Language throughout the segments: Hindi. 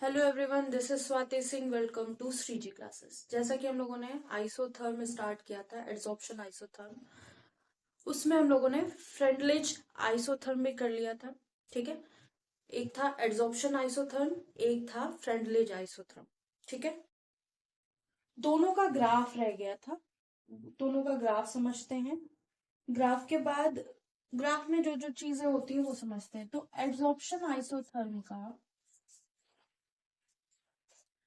Hello everyone, this is Swati Singh. Welcome to Shreeji classes. जैसा कि हम लोगों ने आइसोथर्म स्टार्ट किया था, एड्सॉर्प्शन आइसोथर्म, उसमें हम लोगों ने फ्रेंडलिज आइसोथर्म भी कर लिया था। ठीक है, एक था एड्सॉर्प्शन आइसोथर्म, एक था फ्रेंडलिज आइसोथर्म। ठीक है, दोनों का ग्राफ रह गया था। दोनों का ग्राफ समझते हैं। ग्राफ के बाद ग्राफ में जो जो चीजें होती है वो समझते हैं। तो एड्सॉर्प्शन आइसोथर्म का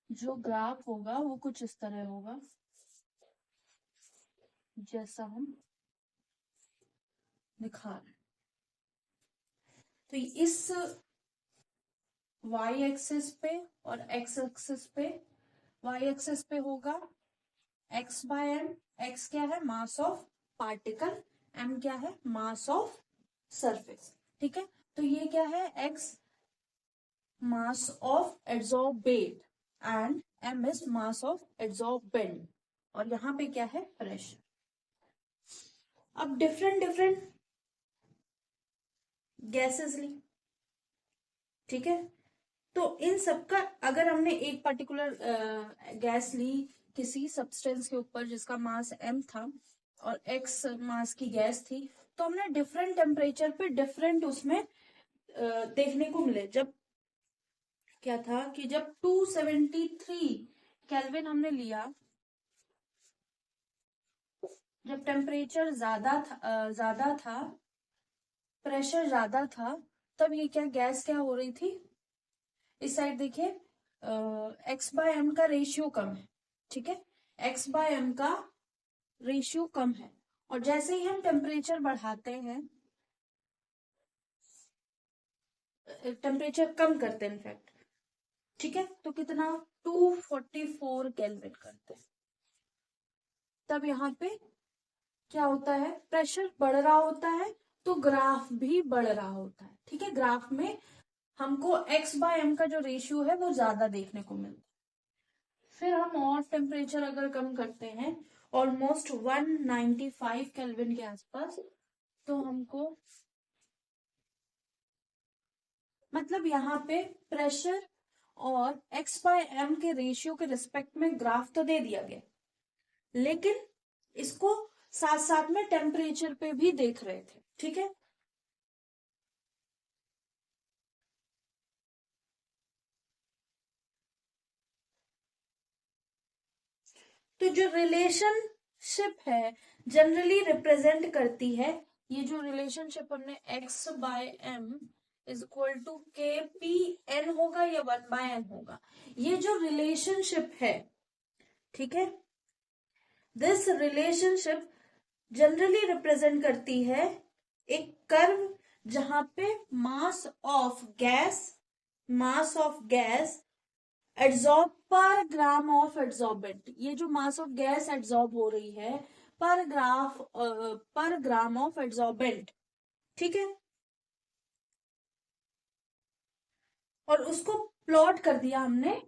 जो ग्राफ होगा वो कुछ इस तरह होगा, जैसा हम दिखा रहे हैं। तो इस y एक्सिस पे और x एक्सिस पे, y एक्सिस पे होगा x बाय एम। x क्या है? Mass of particle. m क्या है? Mass of surface. ठीक है, तो ये क्या है? x mass of adsorbed and m is mass of adsorbent. और यहाँ पे क्या है? प्रेशर। अब डिफरेंट डिफरेंट गैसेस ली। ठीक है, तो इन सबका अगर हमने एक पर्टिकुलर गैस ली किसी सब्सटेंस के ऊपर जिसका मास m था और x मास की गैस थी, तो हमने डिफरेंट टेम्परेचर पे डिफरेंट उसमें देखने को मिले। जब क्या था कि जब 273 केल्विन हमने लिया, जब टेम्परेचर ज्यादा था, प्रेशर ज्यादा था, तब ये क्या गैस क्या हो रही थी? इस साइड देखिए, एक्स बाय एम का रेशियो कम है। ठीक है, एक्स बाय एम का रेशियो कम है। और जैसे ही हम टेम्परेचर बढ़ाते हैं, टेम्परेचर कम करते हैं इनफैक्ट, ठीक है, तो कितना? 244 केल्विन करते हैं। तब यहाँ पे क्या होता है? प्रेशर बढ़ रहा होता है, तो ग्राफ भी बढ़ रहा होता है। ठीक है, ग्राफ में हमको एक्स बाय एम का जो रेशियो है वो ज्यादा देखने को मिलता है। फिर हम और टेम्परेचर अगर कम करते हैं ऑलमोस्ट 195 केल्विन के आसपास, तो हमको मतलब यहाँ पे प्रेशर और एक्स बाय एम के रेशियो के रिस्पेक्ट में ग्राफ तो दे दिया गया, लेकिन इसको साथ साथ में टेम्परेचर पे भी देख रहे थे। ठीक है, तो जो रिलेशनशिप है जनरली रिप्रेजेंट करती है, ये जो रिलेशनशिप हमने x by M is equal to K P N होगा या 1/n होगा, ये जो रिलेशनशिप है, ठीक है, दिस रिलेशनशिप जनरली रिप्रेजेंट करती है एक कर्व जहां पे मास ऑफ गैस एड्सॉर्ब पर ग्राम ऑफ एड्सॉर्बेंट, ये जो मास ऑफ गैस एड्सॉर्ब हो रही है पर ग्राम ऑफ एड्सॉर्बेंट। ठीक है, और उसको प्लॉट कर दिया हमने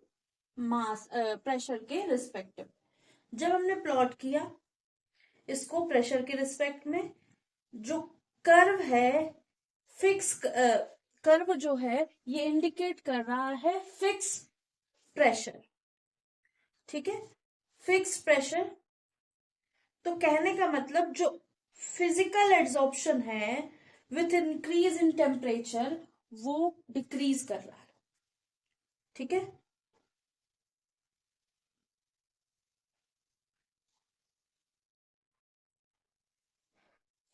मास प्रेशर के रिस्पेक्टिव। जब हमने प्लॉट किया इसको प्रेशर के रिस्पेक्ट में, जो कर्व है फिक्स कर्व जो है ये इंडिकेट कर रहा है फिक्स प्रेशर। ठीक है, फिक्स प्रेशर। तो कहने का मतलब जो फिजिकल एड्सॉर्प्शन है विथ इंक्रीज इन टेम्परेचर वो डिक्रीज कर रहा है। ठीक है,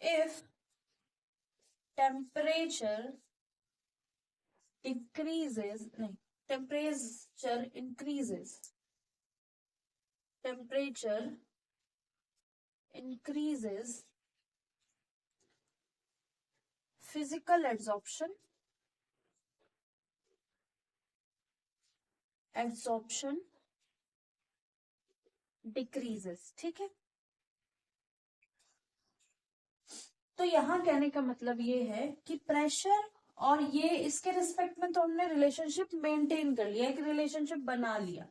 इफ टेम्परेचर डिक्रीजेस नहीं temperature increases temperature increases physical absorption decreases। ठीक है, तो यहां कहने का मतलब ये है कि प्रेशर और ये इसके रिस्पेक्ट में तो हमने रिलेशनशिप मेंटेन कर लिया, एक रिलेशनशिप बना लिया।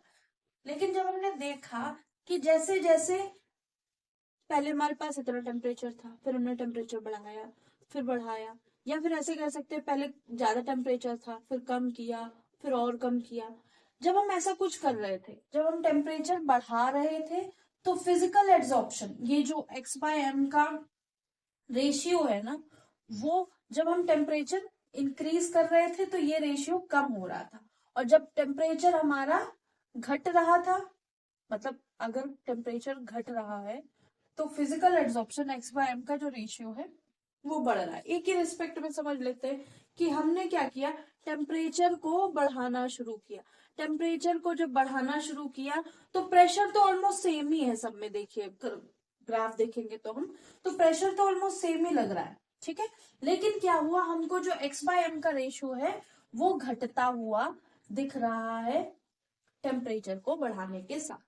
लेकिन जब हमने देखा कि जैसे जैसे पहले हमारे पास इतना टेम्परेचर था, फिर हमने टेम्परेचर बढ़ाया, फिर बढ़ाया, या फिर ऐसे कह सकते हैं पहले ज्यादा टेम्परेचर था फिर कम किया, फिर और कम किया, जब हम ऐसा कुछ कर रहे थे, जब हम टेम्परेचर बढ़ा रहे थे, तो फिजिकल एब्जॉर्प्शन, ये जो x/m का रेशियो है ना, वो जब हम टेम्परेचर इंक्रीज कर रहे थे तो ये रेशियो कम हो रहा था, और जब टेम्परेचर हमारा घट रहा था, मतलब अगर टेम्परेचर घट रहा है तो फिजिकल एब्जॉर्प्शन x/m का जो रेशियो है वो बढ़ रहा है। एक ही रिस्पेक्ट में समझ लेते हैं कि हमने क्या किया, टेम्परेचर को बढ़ाना शुरू किया। टेम्परेचर को जब बढ़ाना शुरू किया तो प्रेशर तो ऑलमोस्ट सेम ही है सब में, देखिए ग्राफ देखेंगे तो हम, तो प्रेशर तो ऑलमोस्ट सेम ही लग रहा है, ठीक है। लेकिन क्या हुआ, हमको जो x/m का रेशियो है वो घटता हुआ दिख रहा है टेम्परेचर को बढ़ाने के साथ,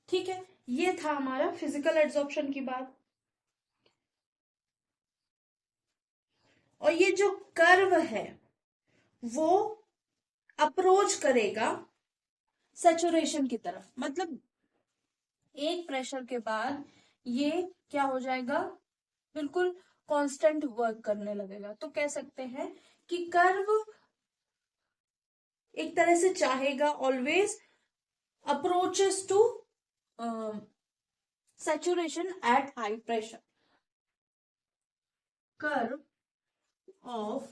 ठीक है। ये था हमारा फिजिकल एब्जॉर्प्शन की बात। और ये जो कर्व है वो अप्रोच करेगा सैचुरेशन की तरफ, मतलब एक प्रेशर के बाद ये क्या हो जाएगा, बिल्कुल कांस्टेंट वर्क करने लगेगा। तो कह सकते हैं कि कर्व एक तरह से चाहेगा always approaches to saturation at high pressure. Curve of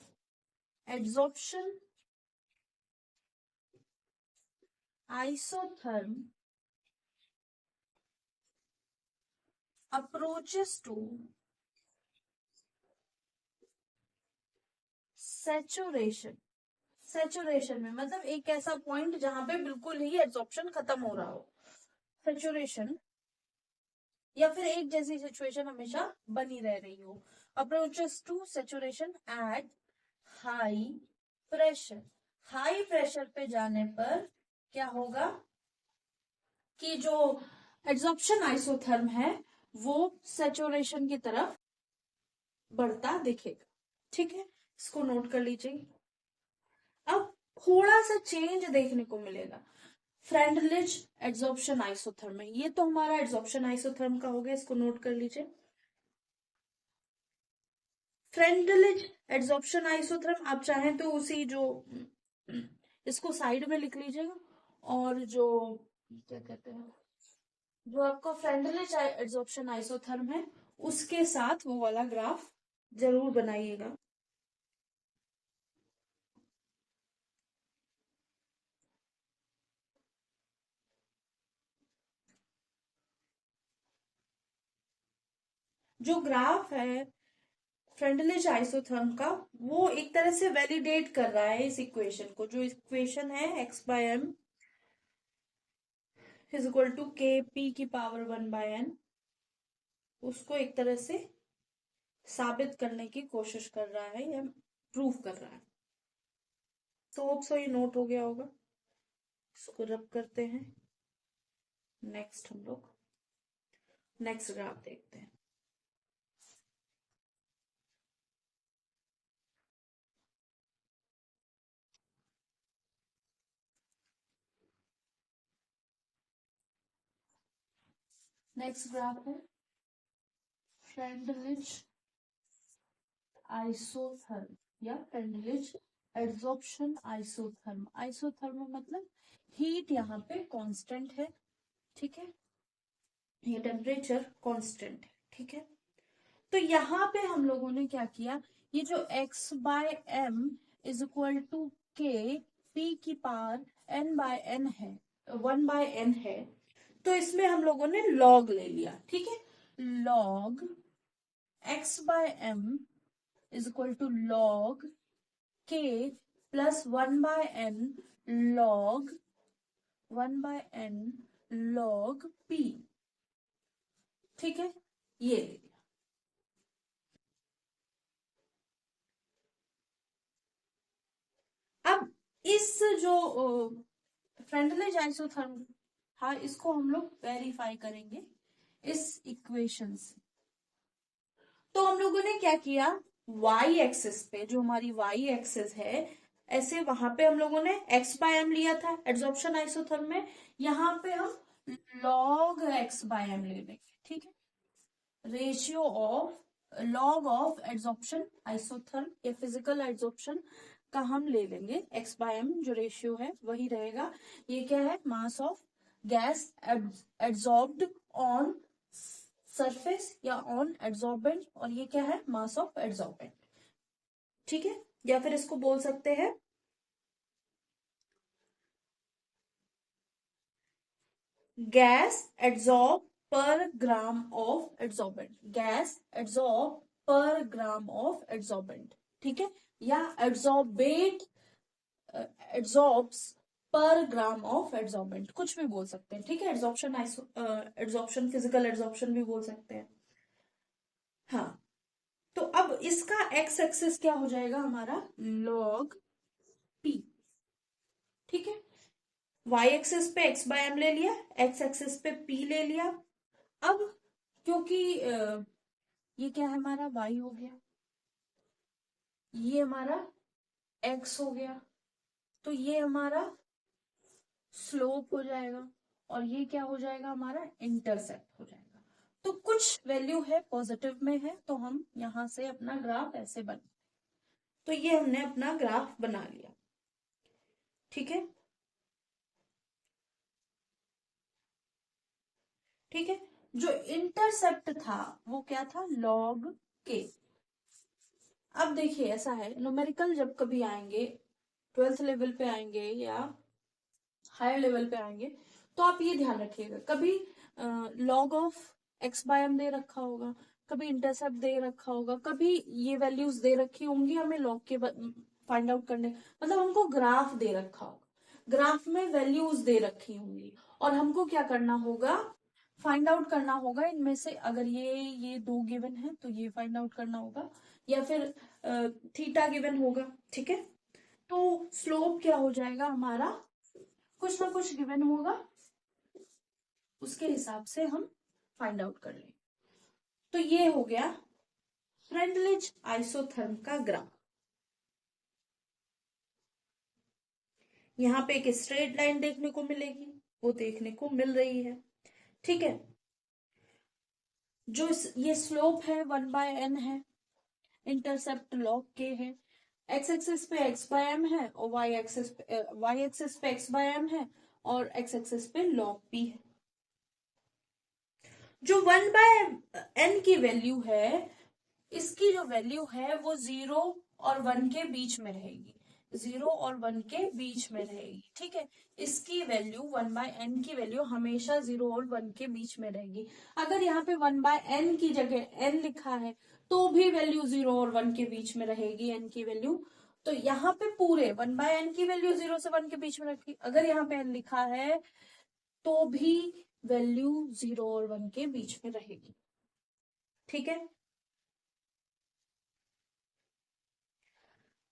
adsorption isotherm approaches to saturation. saturation में मतलब एक ऐसा पॉइंट जहां पे बिल्कुल ही एब्जॉर्प्शन खत्म हो रहा हो, saturation, या फिर एक जैसी सिचुएशन हमेशा बनी रह रही हो। Approaches to saturation at high pressure. High pressure पे जाने पर क्या होगा कि जो एब्जॉर्प्शन आइसोथर्म है वो सैचुरेशन की तरफ बढ़ता दिखेगा, ठीक है। इसको नोट कर लीजिए। अब थोड़ा सा चेंज देखने को मिलेगा फ्रेंडलिज एड्सॉर्प्शन आइसोथर्म में। ये तो हमारा एड्सॉर्प्शन आइसोथर्म का हो गया, इसको नोट कर लीजिए। फ्रेंडलिज एड्सॉर्प्शन आइसोथर्म आप चाहें तो उसी जो इसको साइड में लिख लीजिएगा, और जो क्या कहते हैं, जो आपका फ्रेंडलिज एड्सॉर्प्शन आइसोथर्म है उसके साथ वो वाला ग्राफ जरूर बनाइएगा। जो ग्राफ है फ्रेंडलिज आइसोथर्म का, वो एक तरह से वैलिडेट कर रहा है इस इक्वेशन को। जो इक्वेशन है x/m is equal to kp की पावर 1/n, उसको एक तरह से साबित करने की कोशिश कर रहा है या प्रूव कर रहा है। तो होप्सो ये नोट हो गया होगा। इसको रब करते हैं। नेक्स्ट हम लोग नेक्स्ट ग्राफ देखते हैं। नेक्स्ट ग्राफ है फ्रेंडलिज आइसोथर्म या फ्रेंडलिज एड्सॉर्प्शन आइसोथर्म। आइसोथर्म मतलब हीट यहाँ पे कांस्टेंट है, ठीक है, ये टेम्परेचर कांस्टेंट है, ठीक है। तो यहाँ पे हम लोगों ने क्या किया, ये जो x/m is equal to k p की पावर n/n है, 1/n है, तो इसमें हम लोगों ने log ले लिया, ठीक है। log x/m is equal to log k plus 1/n log 1/n log p, ठीक है, ये ले लिया। अब इस जो फ्रेंडलिज आइसोथर्म था, इसको हम लोग वेरीफाई करेंगे इस इक्वेशन से। तो हम लोगों ने क्या किया, वाई एक्सिस पे, जो हमारी वाई एक्सिस है, ऐसे वहां पे हम लोगों ने x/m लिया था एड्सॉर्प्शन आइसोथर्म में, यहाँ पे हम log x/m ले लेंगे, ठीक है। Ratio of log of adsorption isotherm या फिजिकल एड्सॉर्प्शन का हम ले लेंगे, x बाय m जो रेशियो है वही रहेगा। ये क्या है, mass of gas absorbed on surface या ऑन एब्जॉर्बेंट, और ये क्या है, मास ऑफ एब्जॉर्बेंट। ठीक है, या फिर इसको बोल सकते हैं गैस एड्सॉर्ब पर gram of adsorbent, gas adsorb पर ग्राम ऑफ एड्सॉर्बेंट। ठीक है, या एड्सॉर्बेट एड्सॉर्ब्स पर ग्राम ऑफ एड्सॉर्बेंट, कुछ भी बोल सकते हैं। ठीक है, एड्सॉर्प्शन एड्सॉर्प्शन फिजिकल एड्सॉर्प्शन भी बोल सकते हैं। हाँ, तो अब इसका एक्स एक्सिस क्या हो जाएगा हमारा, लॉग पी। ठीक है, वाई एक्सिस पे एक्स बाय एम ले लिया, एक्स एक्सिस पे पी ले लिया। अब क्योंकि ये क्या है हमारा, वाई हो गया, ये हमारा एक्स हो गया, तो ये हमारा स्लोप हो जाएगा, और ये क्या हो जाएगा हमारा, इंटरसेप्ट हो जाएगा। तो कुछ वैल्यू है पॉजिटिव में है, तो हम यहां से अपना ग्राफ ऐसे बना, तो ये हमने अपना ग्राफ बना लिया। ठीक है, ठीक है, जो इंटरसेप्ट था वो क्या था, लॉग के। अब देखिए ऐसा है, न्यूमेरिकल जब कभी आएंगे, 12th लेवल पे आएंगे या हायर लेवल पे आएंगे, तो आप ये ध्यान रखिएगा, कभी log of X by M दे रखा होगा, कभी इंटरसेप्ट दे रखा होगा, कभी ये वैल्यूज दे रखी होंगी हमें लॉग के फाइंड आउट करने, मतलब हमको ग्राफ दे रखा होगा, ग्राफ में वैल्यूज दे रखी होंगी, और हमको क्या करना होगा, फाइंड आउट करना होगा इनमें से, अगर ये दो गिवन है तो ये फाइंड आउट करना होगा, या फिर थीटा गिवन होगा। ठीक है, तो स्लोप क्या हो जाएगा हमारा, कुछ ना कुछ गिवन होगा, उसके हिसाब से हम फाइंड आउट कर लेंगे। तो ये हो गया फ्रेंडलिच आइसोथर्म का ग्राफ। यहाँ पे एक स्ट्रेट लाइन देखने को मिलेगी, वो देखने को मिल रही है। ठीक है, जो ये स्लोप है 1/n है, इंटरसेप्ट लॉग के है, एक्स एक्सिस पे एक्स बाय एम है, और वाई एक्सिस पे एक्स बाय एम है, और एक्स एक्सिस पे लॉग पी है। जो 1/n की वैल्यू है, इसकी जो वैल्यू है वो 0 और 1 के बीच में रहेगी, 0 और 1 के बीच में रहेगी। ठीक है, इसकी वैल्यू 1/n की वैल्यू हमेशा 0 और 1 के बीच में रहेगी। अगर यहाँ पे 1/n की जगह n लिखा है तो भी वैल्यू 0 और 1 के बीच में रहेगी, n की वैल्यू। तो यहाँ पे पूरे 1/n की वैल्यू 0 से 1 के बीच में रखी, अगर यहाँ पे n लिखा है तो भी वैल्यू 0 और 1 के बीच में रहेगी। ठीक है,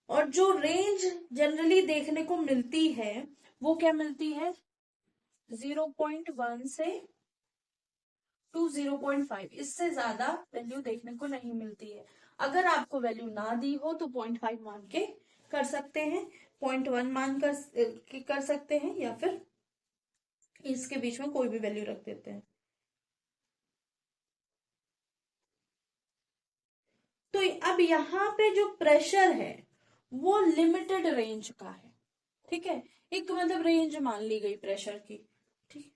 और जो रेंज जनरली देखने को मिलती है वो क्या मिलती है, 0.1 से टू 0.5, इससे ज्यादा वैल्यू देखने को नहीं मिलती है। अगर आपको वैल्यू ना दी हो तो 0.5 मान के कर सकते हैं, 0.1 मान कर सकते हैं, या फिर इसके बीच में कोई भी वैल्यू रख देते हैं। तो अब यहाँ पे जो प्रेशर है वो लिमिटेड रेंज का है। ठीक है, एक मतलब रेंज मान ली गई प्रेशर की। ठीक,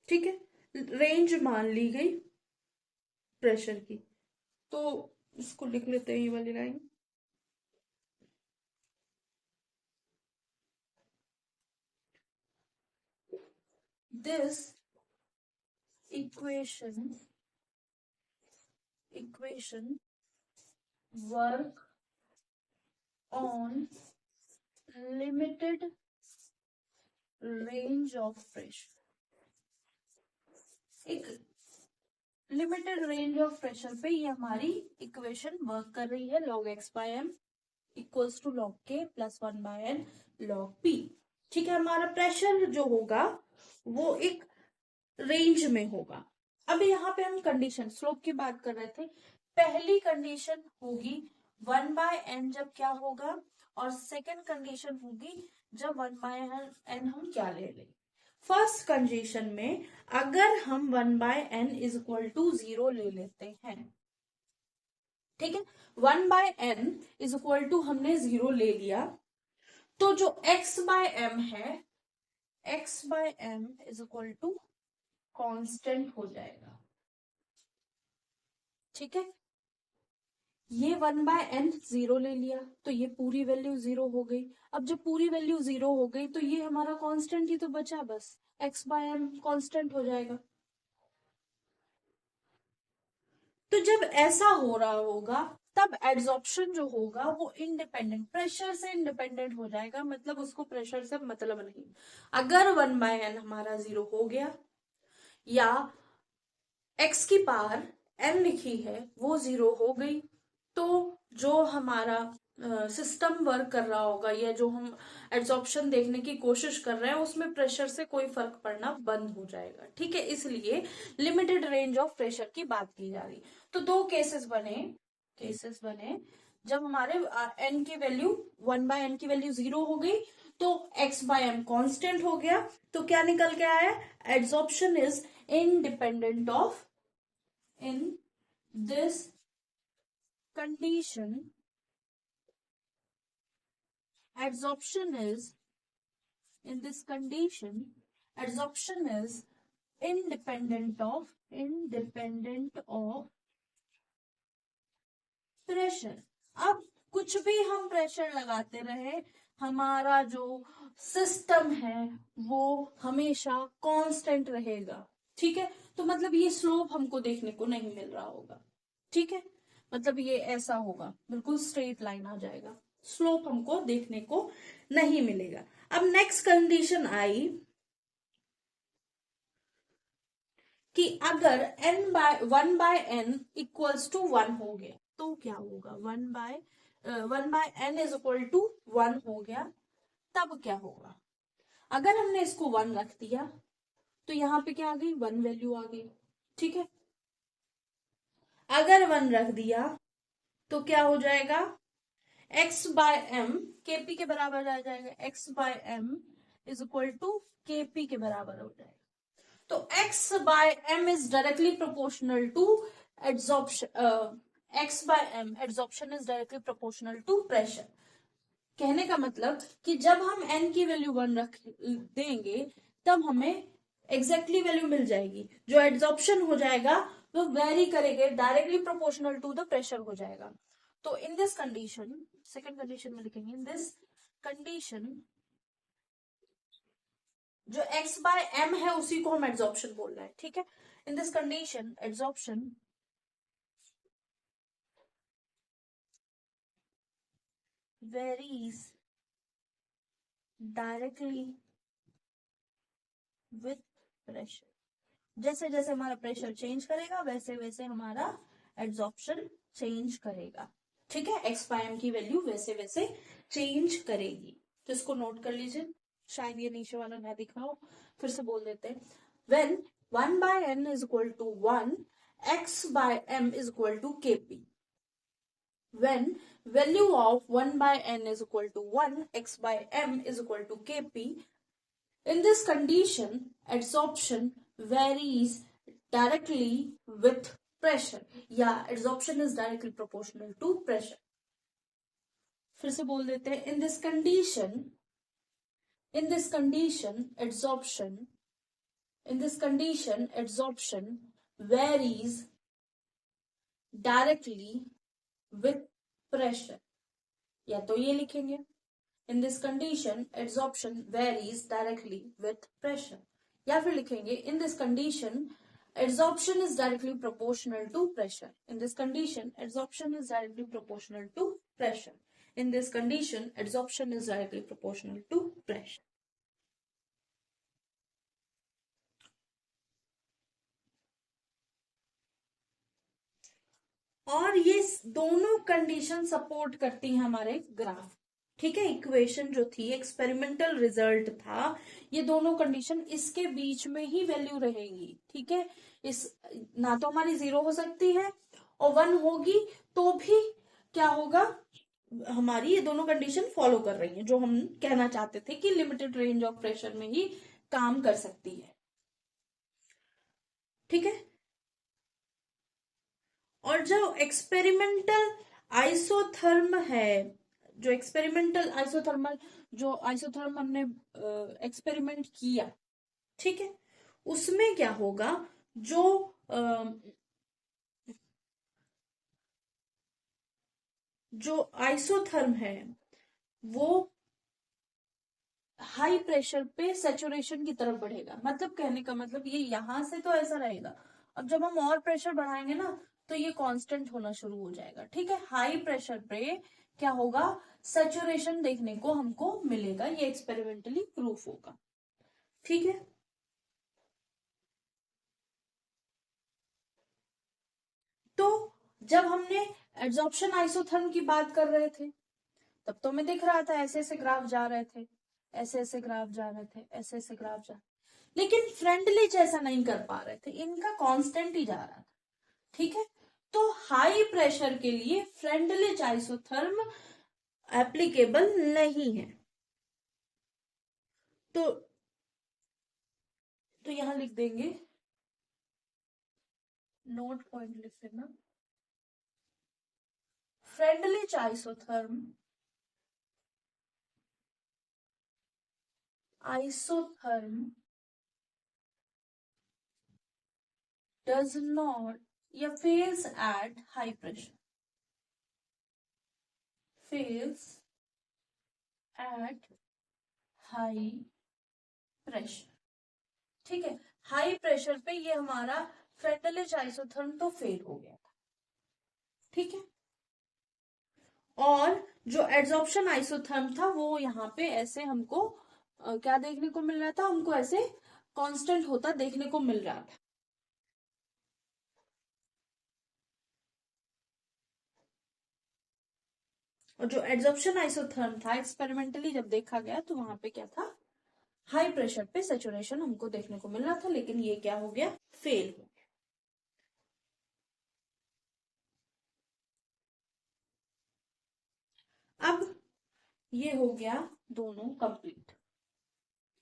ठीक है, रेंज मान ली गई प्रेशर की। तो इसको लिख लेते हैं, ये वाली line, this equation work on limited range of pressure. एक लिमिटेड रेंज ऑफ प्रेशर पे ये हमारी इक्वेशन वर्क कर रही है, log x by M equals to log k plus 1/n log p। ठीक है, हमारा प्रेशर जो होगा वो एक रेंज में होगा। अब यहाँ पे हम कंडीशन स्लोप की बात कर रहे थे, पहली कंडीशन होगी 1/n जब क्या होगा, और सेकेंड कंडीशन होगी जब 1/n हम क्या ले लें। फर्स्ट कंडीशन में अगर हम 1/n इज इक्वल टू 0 ले लेते हैं, ठीक है, 1/n इज इक्वल टू हमने 0 ले लिया, तो जो x/m है, x/m is equal to constant हो जाएगा। ठीक है, ये 1/n 0 ले लिया तो ये पूरी वैल्यू 0 हो गई। अब जब पूरी वैल्यू 0 हो गई तो ये हमारा कांस्टेंट ही तो बचा, बस x/m कांस्टेंट हो जाएगा। तो जब ऐसा हो रहा होगा तब एड्सॉर्प्शन जो होगा वो इंडिपेंडेंट, प्रेशर से इंडिपेंडेंट हो जाएगा, मतलब उसको प्रेशर से मतलब नहीं। अगर 1/n हमारा 0 हो गया या x की पावर n लिखी है वो 0 हो गई, तो जो हमारा सिस्टम वर्क कर रहा होगा या जो हम एड्सॉर्प्शन देखने की कोशिश कर रहे हैं उसमें प्रेशर से कोई फर्क पड़ना बंद हो जाएगा। ठीक है, इसलिए लिमिटेड रेंज ऑफ प्रेशर की बात की जा रही। तो दो केसेस बने जब हमारे n की वैल्यू 1/n की वैल्यू 0 हो गई तो x/m कांस्टेंट हो गया, तो क्या निकल के आया, adsorption is independent of, in this condition adsorption is independent of pressure. अब कुछ भी हम प्रेशर लगाते रहे, हमारा जो सिस्टम है वो हमेशा कांस्टेंट रहेगा। ठीक है, तो मतलब ये स्लोप हमको देखने को नहीं मिल रहा होगा। ठीक है, मतलब ये ऐसा होगा, बिल्कुल स्ट्रेट लाइन आ जाएगा, स्लोप हमको देखने को नहीं मिलेगा। अब नेक्स्ट कंडीशन आई कि अगर one by N equals to 1 हो गया तो क्या होगा, 1/n इज इक्वल टू 1 हो गया, तब क्या होगा। अगर हमने इसको 1 रख दिया तो यहां पे क्या आ गई, 1 वैल्यू आ गई। ठीक है, अगर 1 रख दिया तो क्या हो जाएगा, x/m kp के बराबर आ जाएगा, x/m is equal to kp के बराबर हो जाएगा। तो x/m is directly proportional to adsorption, x/m adsorption is directly proportional to pressure. कहने का मतलब कि जब हम n की वैल्यू 1 रख देंगे तब हमें एग्जैक्टली वैल्यू मिल जाएगी, जो एड्सॉर्प्शन हो जाएगा वो वेरी करेगा, directly proportional to the pressure हो जाएगा। तो in this condition, second condition में लिखेंगे, इन दिस कंडीशन जो x/m है उसी को हम एड्सॉर्प्शन बोल रहे हैं। ठीक है, इन this condition adsorption varies directly with pressure। जैसे जैसे हमारा प्रेशर चेंज करेगा वैसे वैसे हमारा एड्सॉर्प्शन चेंज करेगा। ठीक है, x/m की वैल्यू वैसे वैसे चेंज करेगी। तो इसको नोट कर लीजिए, शायद ये नीचे वाला ना दिख रहा हो, फिर से बोल देते हैं। When 1/n is equal to 1, x/m is equal to kp। When value of 1/n is equal to 1, x/m is equal to kp, in this condition adsorption varies directly with pressure, या adsorption is directly proportional to pressure। फिर से बोल देते हैं, in this condition adsorption varies directly with pressure, या तो ये लिखेंगे, in this condition adsorption varies directly with pressure, या फिर लिखेंगे in this condition adsorption is directly proportional to pressure। in this condition adsorption is directly proportional to pressure। in this condition adsorption is directly proportional to pressure। और ये दोनों कंडीशन सपोर्ट करती हैं हमारे ग्राफ। ठीक है, इक्वेशन जो थी, एक्सपेरिमेंटल रिजल्ट था, ये दोनों कंडीशन इसके बीच में ही वैल्यू रहेगी। ठीक है, इस ना तो हमारी 0 हो सकती है और 1 होगी तो भी क्या होगा, हमारी ये दोनों कंडीशन फॉलो कर रही हैं, जो हम कहना चाहते थे कि लिमिटेड रेंज ऑफ प्रेशर में ही काम कर सकती है। ठीक है, और जो एक्सपेरिमेंटल आइसोथर्म है, जो एक्सपेरिमेंटल आइसोथर्मल, जो आइसोथर्म हमने एक्सपेरिमेंट किया, ठीक है, उसमें क्या होगा, जो जो आइसोथर्म है वो हाई प्रेशर पे सेचुरेशन की तरफ बढ़ेगा। मतलब कहने का मतलब ये यहां से तो ऐसा रहेगा, अब जब हम और प्रेशर बढ़ाएंगे ना तो ये कांस्टेंट होना शुरू हो जाएगा। ठीक है, हाई प्रेशर पे क्या होगा, सेचुरेशन देखने को हमको मिलेगा, ये एक्सपेरिमेंटली प्रूफ होगा। ठीक है, तो जब हमने एब्जॉर्प्शन आइसोथर्म की बात कर रहे थे तब तो हमें दिख रहा था ऐसे ऐसे ग्राफ जा रहे थे, ऐसे ऐसे ग्राफ जा रहे थे, ऐसे ऐसे ग्राफ जा, लेकिन फ्रेंडली जैसा नहीं कर पा रहे थे, इनका कांस्टेंट ही जा रहा था। ठीक है, तो हाई प्रेशर के लिए फ्रेंडली आइसोथर्म एप्लीकेबल नहीं है। तो यहां लिख देंगे, नोट पॉइंट लिख देना, फ्रेंडली आइसोथर्म does not या fails at high pressure, fails at high pressure। ठीक है, हाई प्रेशर पे ये हमारा फ्रेंडलिज आइसोथर्म तो फेल हो गया था। ठीक है, और जो एड्सॉर्प्शन आइसोथर्म था वो यहाँ पे ऐसे हमको क्या देखने को मिल रहा था, हमको ऐसे कांस्टेंट होता देखने को मिल रहा था। और जो एड्सॉर्प्शन आइसोथर्म था एक्सपेरिमेंटली जब देखा गया तो वहां पे क्या था, हाई प्रेशर पे सेचुरेशन हमको देखने को मिल रहा था, लेकिन ये क्या हो गया, फेल हो गया। अब ये हो गया दोनों कंप्लीट,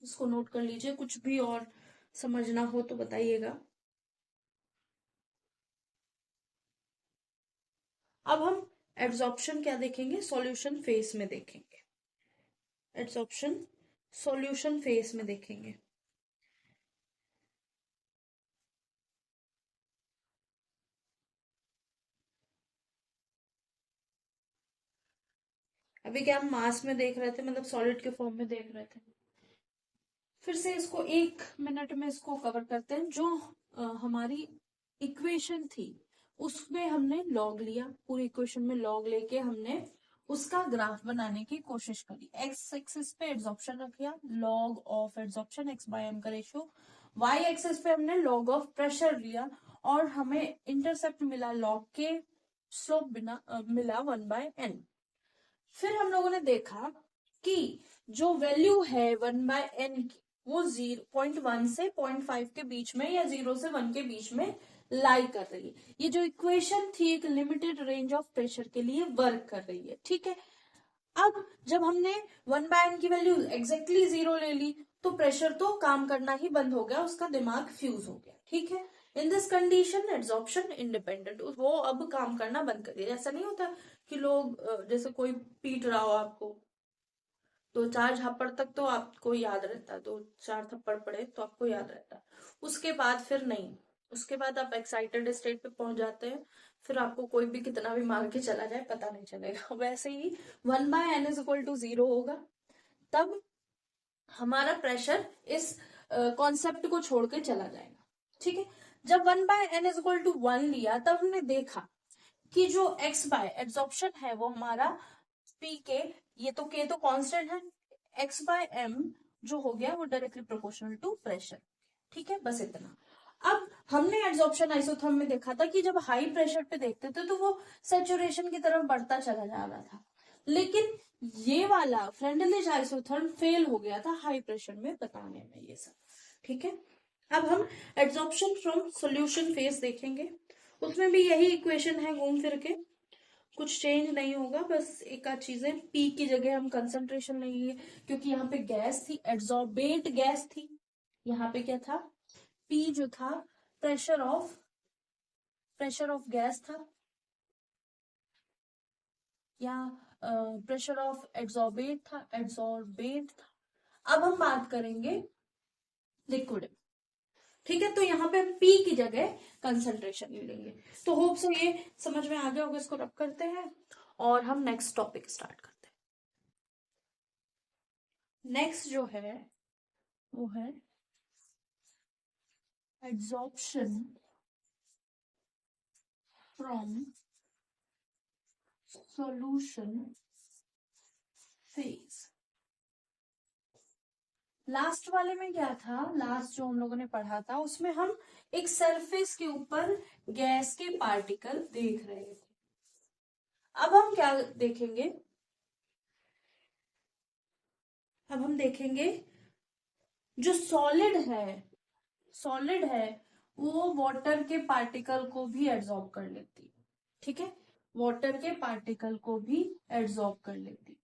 इसको नोट कर लीजिए, कुछ भी और समझना हो तो बताइएगा। अब हम एड्सॉर्प्शन क्या देखेंगे, सॉल्यूशन फेस में देखेंगे, एड्सॉर्प्शन सॉल्यूशन फेस में देखेंगे। अभी क्या हम मास में देख रहे थे, मतलब सॉलिड के फॉर्म में देख रहे थे, फिर से इसको 1 मिनट में इसको कवर करते हैं। जो हमारी इक्वेशन थी उसमें हमने लॉग लिया, पूरी इक्वेशन में लॉग लेके हमने उसका ग्राफ बनाने की कोशिश करी। एक्स एक्सिस पे एड्सॉर्प्शन रख लिया, log of adsorption X by M का रेशियो, वाई एक्सिस पे हमने लॉग ऑफ प्रेशर लिया और हमें इंटरसेप्ट मिला लॉग के, स्लोप बिना मिला 1/n। फिर हम लोगों ने देखा कि जो वैल्यू है 1/n की वो 0.1 से 0.5 के बीच में या 0 से 1 के बीच में लाई कर रही है। ये जो इक्वेशन थी एक लिमिटेड रेंज ऑफ प्रेशर के लिए वर्क कर रही है। ठीक है, अब जब हमने 1/n की वैल्यू एग्जैक्टली 0 ले ली तो प्रेशर तो काम करना ही बंद हो गया, उसका दिमाग फ्यूज हो गया। ठीक है, इन दिस कंडीशन एड्सॉर्प्शन इंडिपेंडेंट, वो अब काम करना बंद कर दिया। ऐसा नहीं होता कि लोग जैसे कोई पीट रहा हो आपको तो 4 झप्पड़ तक तो आपको याद रहता, 2-4 थप्पड़ पड़े तो आपको याद रहता, उसके बाद फिर नहीं, उसके बाद आप एक्साइटेड स्टेट पे पहुंच जाते हैं, फिर आपको कोई भी कितना भी मार के चला जाए पता नहीं चलेगा। वैसे ही 1/n=0 होगा, तब हमारा प्रेशर इस कॉन्सेप्ट को छोड़ के चला जाएगा। ठीक है, जब 1/n=1 लिया तब हमने देखा कि जो x बाय एब्जॉर्प्शन है वो हमारा पी के, ये तो के तो कांस्टेंट है, x/m जो हो गया वो डायरेक्टली प्रोपोर्शनल टू प्रेशर। ठीक है, बस इतना। अब हमने एब्जॉर्प्शन आइसोथर्म में देखा था कि जब हाई प्रेशर पे देखते थे तो वो सेचुरेशन की तरफ बढ़ता चला जा रहा था, लेकिन ये वाला फ्रेंडलिज आइसोथर्म फेल हो गया था हाई प्रेशर में बताने में ये सब। ठीक है, अब हम एब्जॉर्प्शन फ्रॉम सॉल्यूशन फेज देखेंगे, उसमें भी यही इक्वेशन है घूम फिर के, कुछ चेंज नहीं होगा, बस एक आध चीजें, पी की जगह हम कंसंट्रेशन लेंगे क्योंकि यहाँ पे गैस थी, एड्सॉर्बेट गैस थी, यहाँ पे क्या था, पी जो था प्रेशर ऑफ गैस था। या प्रेशर ऑफ एड्सॉर्बेट था। अब हम बात करेंगे लिक्विड। ठीक है, तो यहाँ पे पी की जगह कंसंट्रेशन ले लेंगे। तो होप सो ये समझ में आ गया होगा। इसको रब करते हैं और हम नेक्स्ट टॉपिक स्टार्ट करते हैं। नेक्स्ट जो है वो है adsorption from solution phase. Last वाले में क्या था, लास्ट जो हम लोगों ने पढ़ा था उसमें हम एक सरफेस के ऊपर गैस के पार्टिकल देख रहे थे। अब हम क्या देखेंगे, अब हम देखेंगे जो सॉलिड है वो वाटर के पार्टिकल को भी एब्जॉर्ब कर लेती। ठीक है, वाटर के पार्टिकल को भी एब्जॉर्ब कर लेती।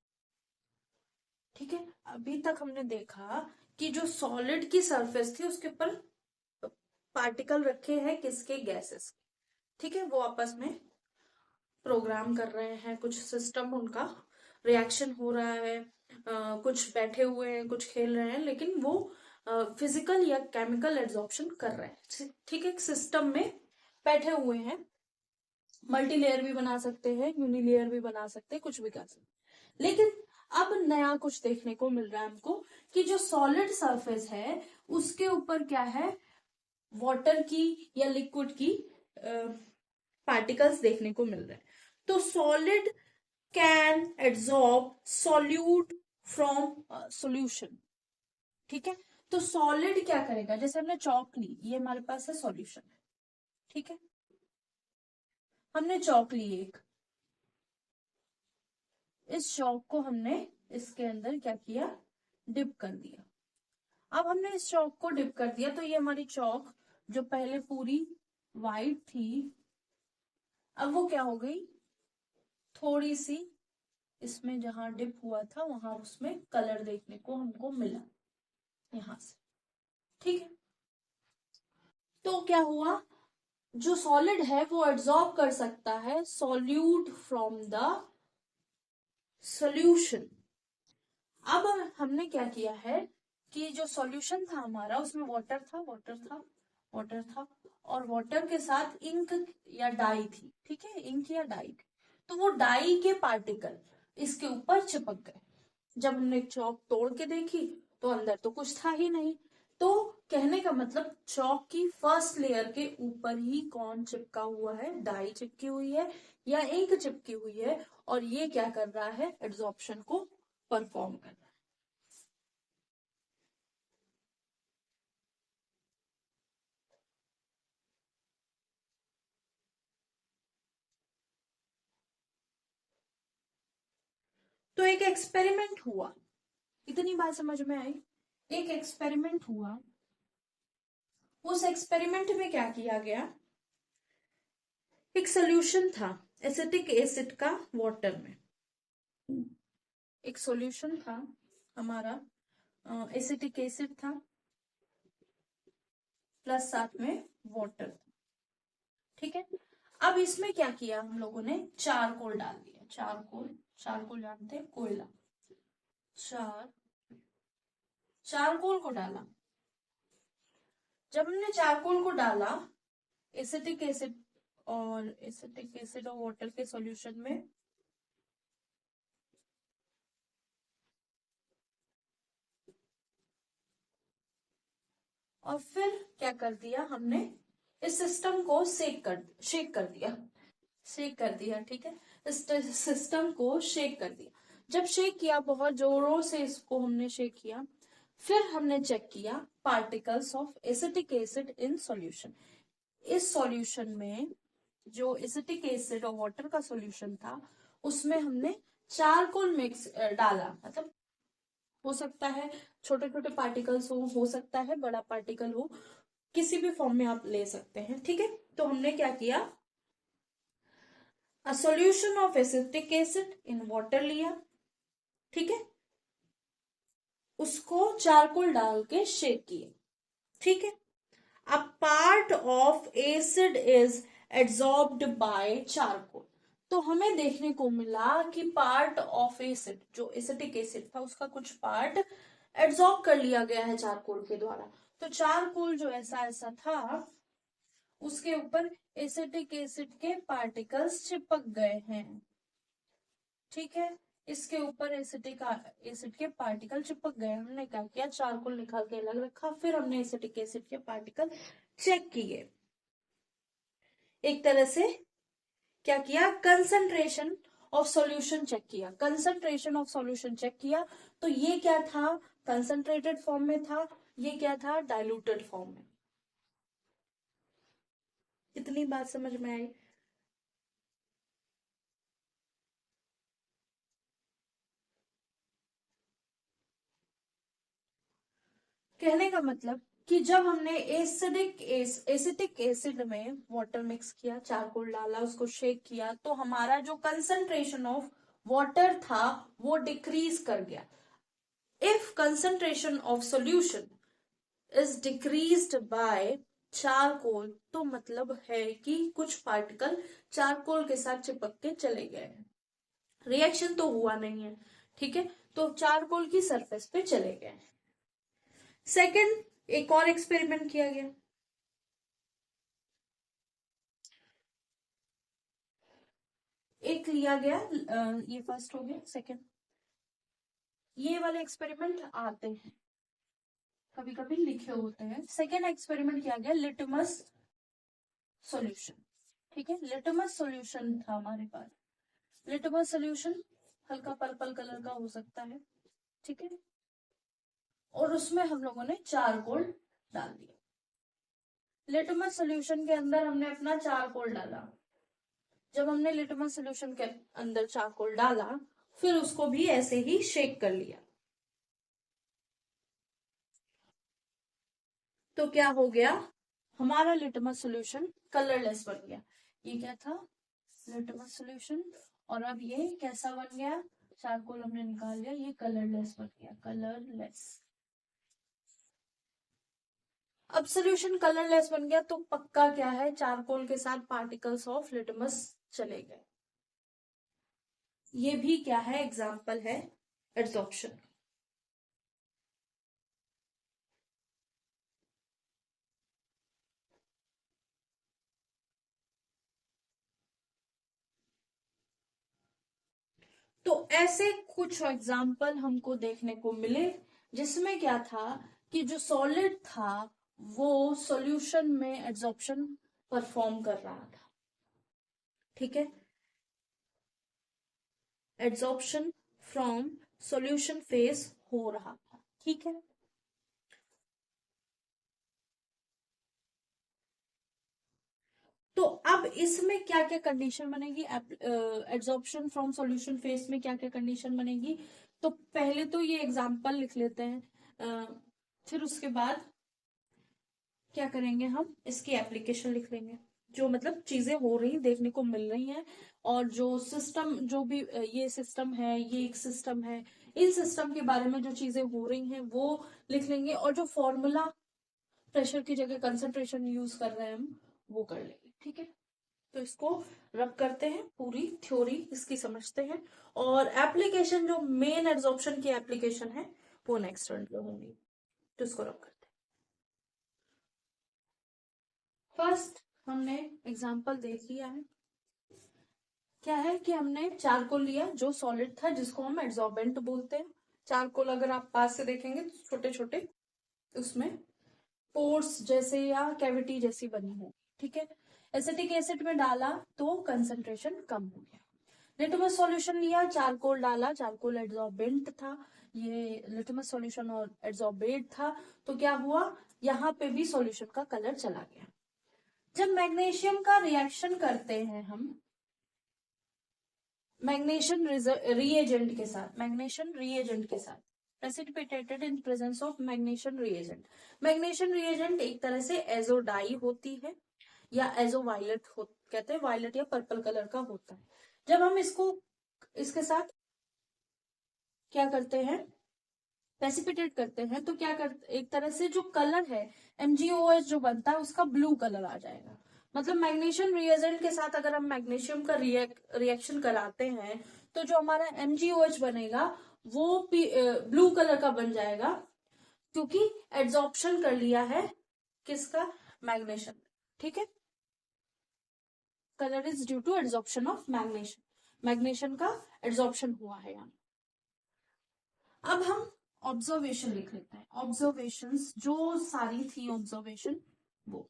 ठीक है, अभी तक हमने देखा कि जो सॉलिड की सरफेस थी उसके ऊपर पार्टिकल रखे हैं किसके, गैसेस। ठीक है, वो आपस में प्रोग्राम कर रहे हैं, कुछ सिस्टम उनका रिएक्शन हो रहा है, कुछ बैठे हुए हैं, कुछ खेल रहे हैं, लेकिन वो फिजिकल या केमिकल एब्जॉर्प्शन कर रहे हैं। ठीक है, सिस्टम में बैठे हुए हैं, मल्टी लेयर भी बना सकते हैं, यूनिलेयर भी बना सकते हैं, कुछ भी कर सकते हैं। लेकिन अब नया कुछ देखने को मिल रहा है हमको कि जो सॉलिड सरफेस है उसके ऊपर क्या है, वाटर की या लिक्विड की पार्टिकल्स देखने को मिल रहे हैं। तो solid can absorb solute from solution. ठीक है, तो सॉलिड क्या करेगा, जैसे हमने चौक ली, ये हमारे पास है सॉल्यूशन। ठीक है, हमने चौक ली एक, इस चौक को हमने इसके अंदर क्या किया, डिप कर दिया। अब हमने इस चौक को डिप कर दिया तो ये हमारी चौक जो पहले पूरी वाइट थी अब वो क्या हो गई, थोड़ी सी इसमें जहां डिप हुआ था वहां उसमें कलर देखने को हमको मिला यहां से। ठीक है, तो क्या हुआ, जो सॉलिड है वो एब्जॉर्ब कर सकता है सॉल्यूट फ्रॉम द सॉल्यूशन। अब हमने क्या किया है कि जो सॉल्यूशन था हमारा उसमें वाटर था और वाटर के साथ इंक या डाई थी। ठीक है, इंक या डाई थी, तो वो डाई के पार्टिकल इसके ऊपर चिपक गए। जब हमने चौक तोड़ के देखी तो अंदर तो कुछ था ही नहीं। तो कहने का मतलब चौक की फर्स्ट लेयर के ऊपर ही कौन चिपका हुआ है, डाई चिपकी हुई है या इंक चिपकी हुई है, और ये क्या कर रहा है, एब्जॉर्प्शन को परफॉर्म कर रहा है। तो एक एक्सपेरिमेंट हुआ, इतनी बात समझ में आई। एक एक्सपेरिमेंट हुआ, उस एक्सपेरिमेंट में क्या किया गया, एक सोल्यूशन था एसिटिक एसिड का वाटर में, एक सॉल्यूशन था हमारा एसिटिक एसिड था प्लस साथ में वाटर। ठीक है, अब इसमें क्या किया हम लोगों ने, चारकोल डाल दिया। चारकोल जानते हैं, कोयला। चारकोल को डाला। जब हमने चारकोल को डाला एसिटिक एसिड और वाटर के सॉल्यूशन में, और फिर क्या कर दिया हमने, इस सिस्टम को शेक कर दिया। ठीक है, इस सिस्टम को शेक कर दिया। जब शेक किया, बहुत जोरों से इसको हमने शेक किया, फिर हमने चेक किया particles of acetic acid in solution. इस सॉल्यूशन में जो एसिटिक एसिड और वाटर का सॉल्यूशन था उसमें हमने चारकोल मिक्स डाला। मतलब हो सकता है छोटे छोटे पार्टिकल्स हो सकता है बड़ा पार्टिकल हो, किसी भी फॉर्म में आप ले सकते हैं। ठीक है, तो हमने क्या किया, a solution of acetic acid in water लिया। ठीक है, उसको चारकोल डाल के शेक किए। ठीक है, a part of acid is absorbed bye charcoal. तो हमें देखने को मिला कि पार्ट ऑफ एसिड, जो एसिटिक एसिड था उसका कुछ पार्ट एब्जॉर्ब कर लिया गया है चारकोल के द्वारा। तो चारकोल जो ऐसा ऐसा था उसके ऊपर एसिटिक एसिड के पार्टिकल्स चिपक गए हैं। ठीक है, इसके ऊपर एसिटिक एसिड के पार्टिकल चिपक गए। हमने क्या किया, चारकोल निकाल के अलग रखा, फिर हमने एसिटिक एसिड के पार्टिकल चेक किए। एक तरह से क्या किया, कंसंट्रेशन ऑफ सॉल्यूशन चेक किया। कंसंट्रेशन ऑफ सॉल्यूशन चेक किया तो ये क्या था, कंसंट्रेटेड फॉर्म में था, ये क्या था, डाइल्यूटेड फॉर्म में। कितनी बात समझ में आई? कहने का मतलब कि जब हमने एसिटिक एसिड में वाटर मिक्स किया, चारकोल डाला, उसको शेक किया, तो हमारा जो कंसंट्रेशन ऑफ वाटर था वो डिक्रीज कर गया। If concentration of solution is decreased bye charcoal, तो मतलब है कि कुछ पार्टिकल चारकोल के साथ चिपक के चले गए हैं। रिएक्शन तो हुआ नहीं है, ठीक है, तो चारकोल की सरफेस पे चले गए। सेकंड, एक और एक्सपेरिमेंट किया गया। एक लिया गया, ये फर्स्ट हो गया। सेकंड, ये वाले एक्सपेरिमेंट आते हैं कभी कभी लिखे होते हैं। सेकंड एक्सपेरिमेंट किया गया लिटमस सॉल्यूशन। ठीक है, लिटमस सॉल्यूशन था हमारे पास। लिटमस सॉल्यूशन हल्का पर्पल कलर का हो सकता है, ठीक है, और उसमें हम लोगों ने चारकोल डाल दिया। लिटमस सॉल्यूशन के अंदर हमने अपना चारकोल डाला। जब हमने लिटमस सॉल्यूशन के अंदर चारकोल डाला, फिर उसको भी ऐसे ही शेक कर लिया, तो क्या हो गया, हमारा लिटमस सॉल्यूशन कलरलेस बन गया। ये क्या था, लिटमस सॉल्यूशन। और अब ये कैसा बन गया, चारकोल हमने निकाल लिया, ये कलरलेस बन गया, कलरलेस। अब सॉल्यूशन कलरलेस बन गया तो पक्का क्या है, चारकोल के साथ पार्टिकल्स ऑफ लिटमस चले गए। ये भी क्या है, एग्जाम्पल है एड्सॉर्प्शन। तो ऐसे कुछ एग्जाम्पल हमको देखने को मिले जिसमें क्या था कि जो सॉलिड था वो सॉल्यूशन में एड्सॉर्प्शन परफॉर्म कर रहा था। ठीक है, एड्सॉर्प्शन फ्रॉम सॉल्यूशन फेज हो रहा था। ठीक है, तो अब इसमें क्या क्या कंडीशन बनेगी, एड्सॉर्प्शन फ्रॉम सॉल्यूशन फेज में क्या क्या कंडीशन बनेगी। तो पहले तो ये एग्जांपल लिख लेते हैं, फिर उसके बाद क्या करेंगे, हम इसकी एप्लीकेशन लिख लेंगे। जो मतलब चीजें हो रही देखने को मिल रही हैं, और जो सिस्टम, जो भी ये सिस्टम है, ये एक सिस्टम है, इन सिस्टम के बारे में जो चीजें हो रही हैं वो लिख लेंगे, और जो फॉर्मूला प्रेशर की जगह कंसंट्रेशन यूज कर रहे हैं हम वो कर लेंगे। ठीक है, तो इसको रब करते हैं, पूरी थ्योरी इसकी समझते हैं, और एप्लीकेशन जो मेन एब्जॉर्प्शन की एप्लीकेशन है वो नेक्स्ट रन में होंगी। तो इसको रब करते हैं। फर्स्ट हमने एग्जांपल देख लिया है, क्या है कि हमने चारकोल लिया जो सॉलिड था, जिसको हम एड्सॉर्बेंट बोलते हैं। चारकोल अगर आप पास से देखेंगे तो छोटे छोटे उसमें पोर्स जैसे या कैविटी जैसी बनी हो। ठीक है, एसिटिक एसिड में डाला तो कंसंट्रेशन कम हो गया। लिटमस सॉल्यूशन लिया, चारकोल डाला, चारकोल एड्सॉर्बेंट था, ये लिटमस सॉल्यूशन और एड्सॉर्बेट था, तो क्या हुआ, यहाँ पे भी सॉल्यूशन का कलर चला गया। जब मैग्नीशियम का रिएक्शन करते हैं हम मैग्नीशियम रिएजेंट के साथ, मैग्नीशियम रिएजेंट के साथ, precipitated in presence of magnesium reagent. Magnesium reagent एक तरह से एजोडाई होती है या एजो वायलेट कहते हैं, वायलेट या पर्पल कलर का होता है। जब हम इसको इसके साथ क्या करते हैं, प्रेसिपिटेट करते हैं, तो क्या करते, एक तरह से जो कलर है MgOH जो बनता है उसका ब्लू कलर आ जाएगा। मतलब मैग्नीशियम रिएजेंट के साथ अगर हम मैग्नीशियम का रिएक्शन कराते हैं तो जो हमारा MgOH बनेगा वो ब्लू कलर का बन जाएगा, क्योंकि एड्सॉर्प्शन कर लिया है किसका, मैग्नीशियम। ठीक है, colour is due to adsorption of magnesium, magnesium का एड्सॉर्प्शन हुआ है यहाँ। अब हम ऑब्जर्वेशन लिख लेते हैं, ऑब्जर्वेशंस जो सारी थी ऑब्जर्वेशन वो।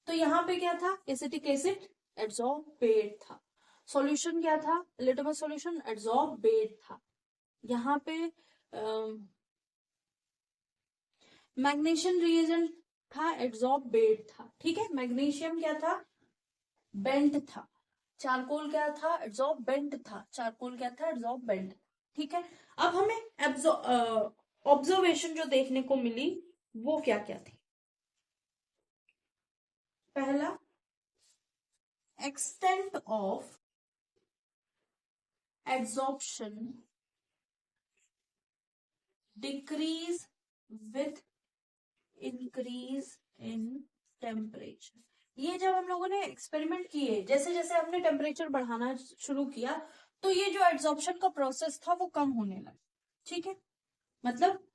तो यहाँ पे क्या था, एसिटिक एसिड एड्सॉर्बेट था, सॉल्यूशन क्या था, लिटमस सॉल्यूशन एड्सॉर्बेट था। यहाँ पे मैग्नीशियम रिएजेंट था, एड्सॉर्बेट था। ठीक है, मैग्नीशियम क्या था, बेंट था। चारकोल क्या था, एड्सॉर्बेंट था। चारकोल क्या था, एड्सॉर्बेंट। ठीक है, अब हमें ऑब्जर्वेशन जो देखने को मिली वो क्या क्या थी। पहला, extent of adsorption decrease with increase in temperature. ये जब हम लोगों ने एक्सपेरिमेंट किए, जैसे जैसे हमने टेम्परेचर बढ़ाना शुरू किया तो ये जो एड्सॉर्प्शन का प्रोसेस था वो कम होने लगा। ठीक है, मतलब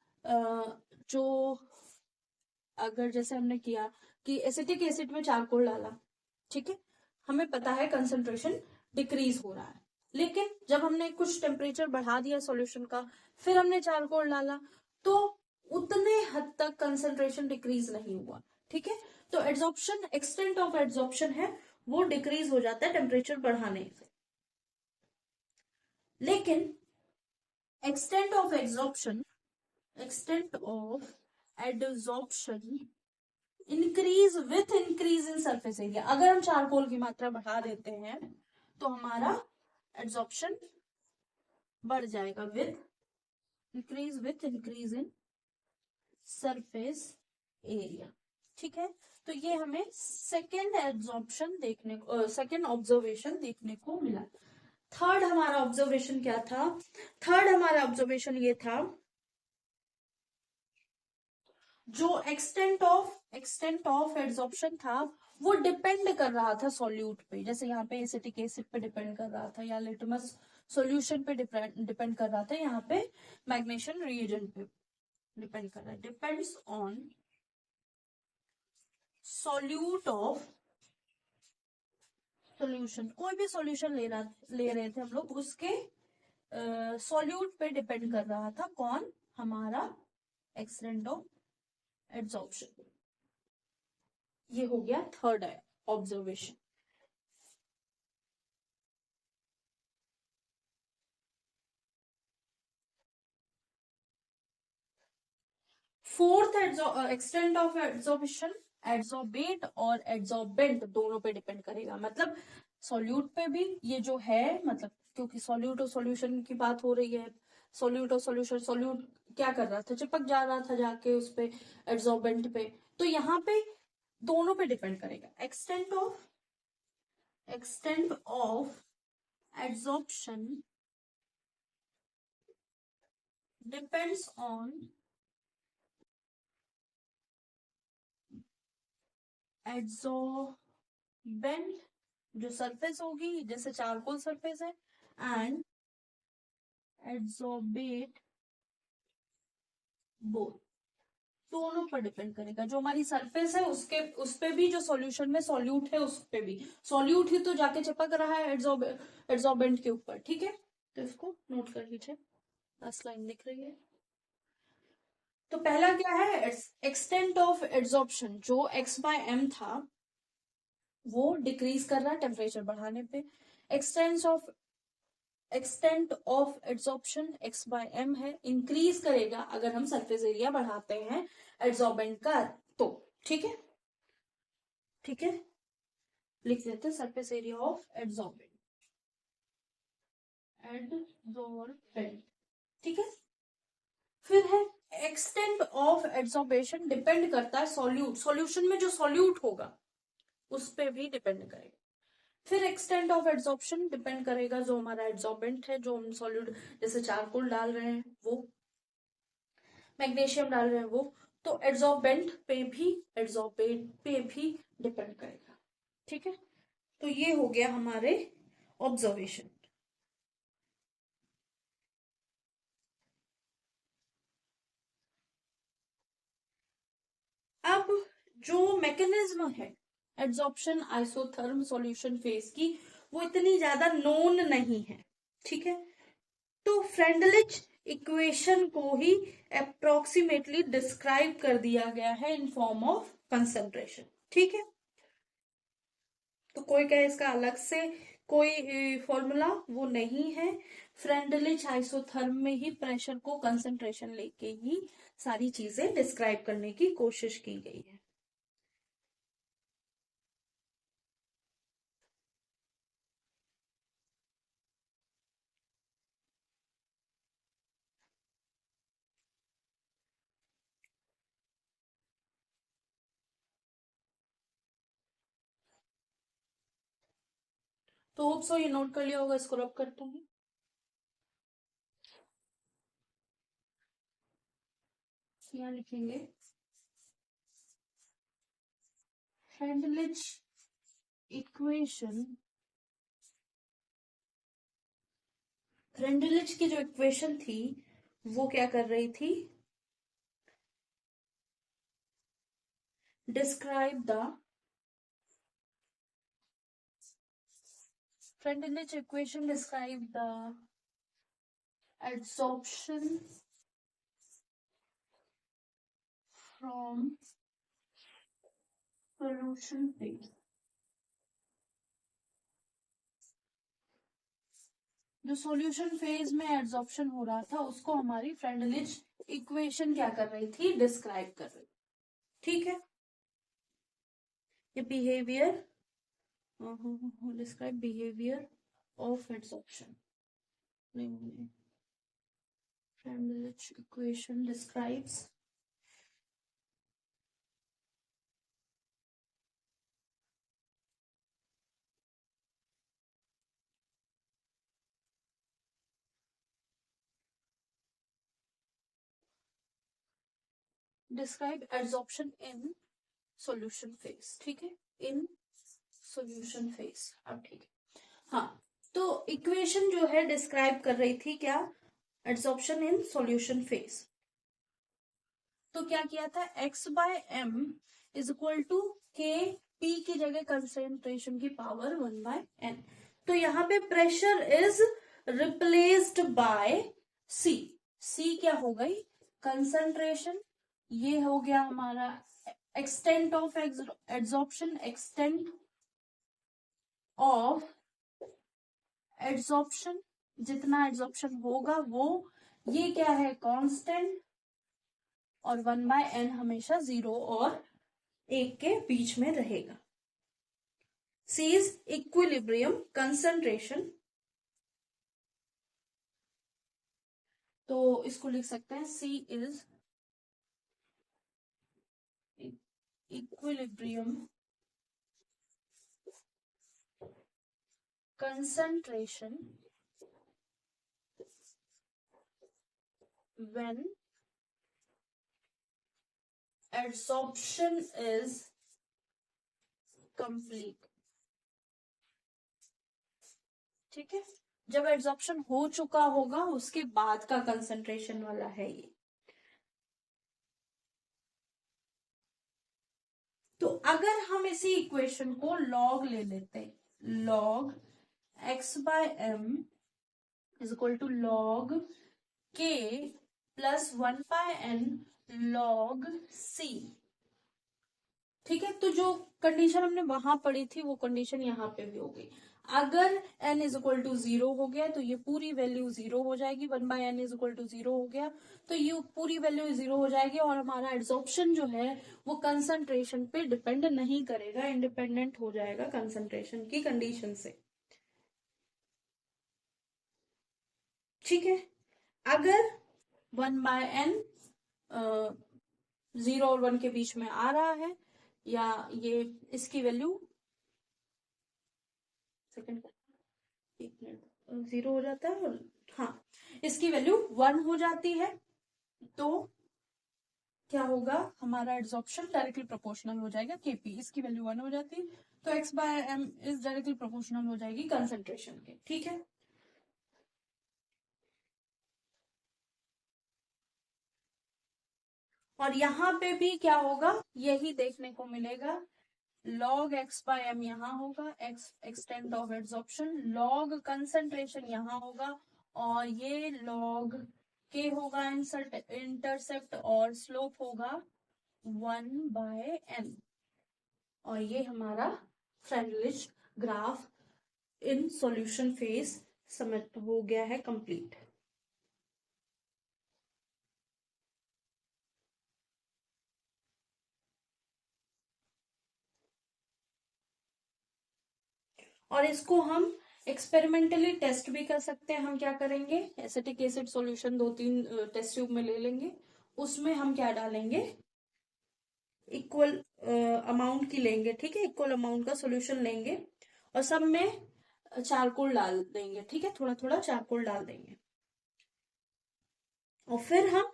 जो अगर जैसे हमने किया कि एसिटिक एसिड में चारकोल डाला, ठीक है, हमें पता है कंसंट्रेशन डिक्रीज हो रहा है, लेकिन जब हमने कुछ टेम्परेचर बढ़ा दिया सॉल्यूशन का, फिर हमने चारकोल डाला तो उतने हद तक कंसंट्रेशन डिक्रीज नहीं हुआ। ठीक है, तो एड्सॉर्प्शन, एक्सटेंट ऑफ एड्सॉर्प्शन है वो डिक्रीज हो जाता है टेम्परेचर बढ़ाने से। लेकिन extent of adsorption, extent of adsorption increase with increase in surface area. अगर हम चारकोल की मात्रा बढ़ा देते हैं तो हमारा एड्सॉर्प्शन बढ़ जाएगा with increase in surface area. ठीक है, तो ये हमें सेकेंड एब्जॉर्प्शन देखने को, सेकेंड ऑब्जर्वेशन देखने को मिला। थर्ड हमारा ऑब्जर्वेशन क्या था, थर्ड हमारा ऑब्जर्वेशन ये था, जो एक्सटेंट ऑफ एड्सॉर्प्शन था वो डिपेंड कर रहा था सॉल्यूट पे। जैसे यहाँ पे एसिटिक एसिड पे डिपेंड कर रहा था, या लिटमस सॉल्यूशन पे डिपेंड कर रहा था, यहाँ पे मैग्नीशियम रिएजेंट पे डिपेंड कर रहा है। Depends on solute of solution, कोई भी सॉल्यूशन ले रहे थे हम लोग, उसके सॉल्यूट पे डिपेंड कर रहा था कौन, हमारा एक्सटेंट ऑफ एड्सॉर्प्शन। ये हो गया third observation. Fourth extent of adsorption, adsorbate और एड्सॉर्बेंट दोनों पे डिपेंड करेगा। मतलब सॉल्यूट पे भी ये जो है, मतलब क्योंकि सॉल्यूट और सॉल्यूशन की बात हो रही है, सॉल्यूट और सॉल्यूशन, सॉल्यूट क्या कर रहा था, चिपक जा रहा था जाके उस पे एड्सॉर्बेंट पे, तो यहाँ पे दोनों पे डिपेंड करेगा। Extent of adsorption depends on adsorbent, जो सरफेस होगी, जैसे चारकोल सरफेस है, एंड एड्सॉर्बेट बोथ, दोनों पर डिपेंड करेगा। जो हमारी सरफेस है उसके उस पे भी, जो सॉल्यूशन में सॉल्यूट है उस पे भी, सॉल्यूट ही तो जाके चिपक रहा है एड्सॉर्बेंट के ऊपर। ठीक है, तो इसको नोट कर लीजिए, लास्ट लाइन दिख रही है। तो पहला क्या है, एक्सटेंट ऑफ एड्सॉर्प्शन, जो x/m था वो डिक्रीज कर रहा है टेम्परेचर बढ़ाने पे। एक्सटेंट ऑफ एड्सॉर्प्शन x/m है, इंक्रीज करेगा अगर हम सरफेस एरिया बढ़ाते हैं एड्सॉर्बेंट का तो। ठीक है, ठीक है, लिख लेते हैं सरफेस एरिया ऑफ एड्सॉर्बेंट, ठीक है। फिर है एक्सटेंट ऑफ एड्सॉर्बेशन डिपेंड करता है सॉल्यूशन में जो सॉल्यूट होगा उस पर भी डिपेंड करेगा। फिर एक्सटेंट ऑफ एड्सॉर्प्शन डिपेंड करेगा जो हमारा एड्सॉर्बेंट है, जो हम सॉल्यूट जैसे चारकोल डाल रहे हैं वो, मैग्नीशियम डाल रहे हैं वो, तो एड्सॉर्बेंट पे भी, एड्सॉर्बेट पे भी डिपेंड करेगा। ठीक है, तो ये हो गया हमारे ऑब्जर्वेशन। अब जो मैकेनिज्म है एड्सॉर्प्शन आइसोथर्म सॉल्यूशन फेज की, वो इतनी ज्यादा नोन नहीं है। ठीक है, तो फ्रेंडलिच इक्वेशन को ही अप्रोक्सीमेटली डिस्क्राइब कर दिया गया है इन फॉर्म ऑफ कंसंट्रेशन। ठीक है, तो कोई कहे इसका अलग से कोई फॉर्मूला, वो नहीं है। फ्रेंडलिच आइसोथर्म में ही प्रेशर को कंसंट्रेशन लेके ही सारी चीजें डिस्क्राइब करने की कोशिश की गई है। तो होप सो ये नोट कर लिया होगा, इसको रब करते हैं। यहाँ लिखेंगे फ्रेंडलिच इक्वेशन। फ्रेंडलिच की जो इक्वेशन थी वो क्या कर रही थी, describe the Freundlich equation describe the adsorption from solution phase। जो सॉल्यूशन फेज में एड्सॉर्प्शन हो रहा था उसको हमारी फ्रेंडलिच इक्वेशन क्या कर रही थी, डिस्क्राइब कर रही। ठीक है, ये behaviour, describe behaviour of adsorption. Friendlich equation describes describe adsorption in solution phase। ठीक है, in solution phase। अब ठीक है, हाँ, तो इक्वेशन जो है डिस्क्राइब कर रही थी क्या, एड्सॉर्प्शन इन सॉल्यूशन फेज। तो क्या किया था, x by M is equal to K, P की जगह कंसेंट्रेशन की पावर 1/n। तो यहाँ पे pressure is replaced by C. C क्या हो गई, कंसेंट्रेशन। ये हो गया हमारा extent of adsorption, extent of adsorption, जितना एड्सॉर्प्शन होगा वो, ये क्या है, कांस्टेंट, और 1/n हमेशा 0 और 1 के बीच में रहेगा। C इज इक्विलिब्रियम कंसंट्रेशन, तो इसको लिख सकते हैं C is equilibrium concentration when adsorption is complete। ठीक है, जब एड्सॉर्प्शन हो चुका होगा उसके बाद का कंसंट्रेशन वाला है ये। तो अगर हम इसी इक्वेशन को लॉग ले लेते हैं, log x by M is equal to log K plus 1/n log c। ठीक है, तो जो कंडीशन हमने वहां पढ़ी थी वो कंडीशन यहाँ पे भी हो गई। अगर n इज इक्वल टू 0 हो गया तो ये पूरी वैल्यू 0 हो जाएगी, 1/n इज इक्वल टू 0 हो गया तो ये पूरी वैल्यू 0 हो जाएगी, और हमारा एड्सॉर्प्शन जो है वो कंसंट्रेशन पे डिपेंड नहीं करेगा, इंडिपेंडेंट हो जाएगा कंसंट्रेशन की कंडीशन से। ठीक है, अगर 1/n 0 और 1 के बीच में आ रहा है, या ये इसकी वैल्यू, सेकंड, 1 मिनट, 0 हो जाता है, हाँ, इसकी वैल्यू 1 हो जाती है, तो क्या होगा, हमारा एड्सॉर्प्शन डायरेक्टली प्रोपोर्शनल हो जाएगा केपी। इसकी वैल्यू 1 हो जाती है तो x by M is directly proportional हो जाएगी कंसंट्रेशन के, ठीक है। और यहाँ पे भी क्या होगा, यही देखने को मिलेगा, log x बाय एम यहाँ होगा, x extent of adsorption, log concentration यहाँ होगा, और ये log k होगा इंटरसेप्ट, और स्लोप होगा 1/n। और ये हमारा फ्रेंडलिश ग्राफ इन सॉल्यूशन फेज समझ हो गया है कंप्लीट। और इसको हम एक्सपेरिमेंटली टेस्ट भी कर सकते हैं। हम क्या करेंगे, acetic acid solution 2-3 test tube में ले लेंगे, उसमें हम क्या डालेंगे, इक्वल अमाउंट की लेंगे, ठीक है, इक्वल अमाउंट का सॉल्यूशन लेंगे, और सब में चारकोल डाल देंगे, ठीक है, थोड़ा थोड़ा चारकोल डाल देंगे। और फिर हम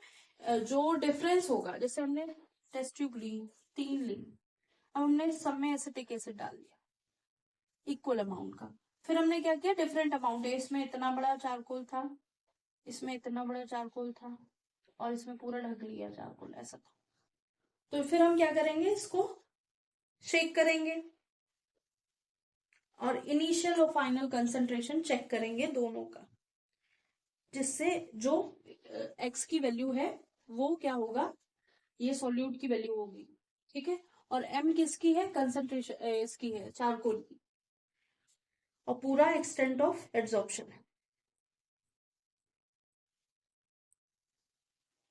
जो डिफरेंस होगा, जैसे हमने टेस्ट ट्यूब ली 3 ली, अब हमने सब में एसिटिक एसिड डाल दिया इक्वल अमाउंट का, फिर हमने क्या किया, डिफरेंट अमाउंट है, इसमें इतना बड़ा चारकोल था, इसमें इतना बड़ा चारकोल था, और इसमें पूरा ढक लिया चारकोल, ऐसा था। तो फिर हम क्या करेंगे, इसको शेक करेंगे और इनिशियल और फाइनल कंसंट्रेशन चेक करेंगे दोनों का, जिससे जो x की वैल्यू है वो क्या होगा, ये सॉल्यूट की वैल्यू होगी, ठीक है, और m किसकी है, कंसंट्रेशन इसकी है, चारकोल की, और पूरा एक्सटेंट ऑफ एड्सॉर्प्शन है।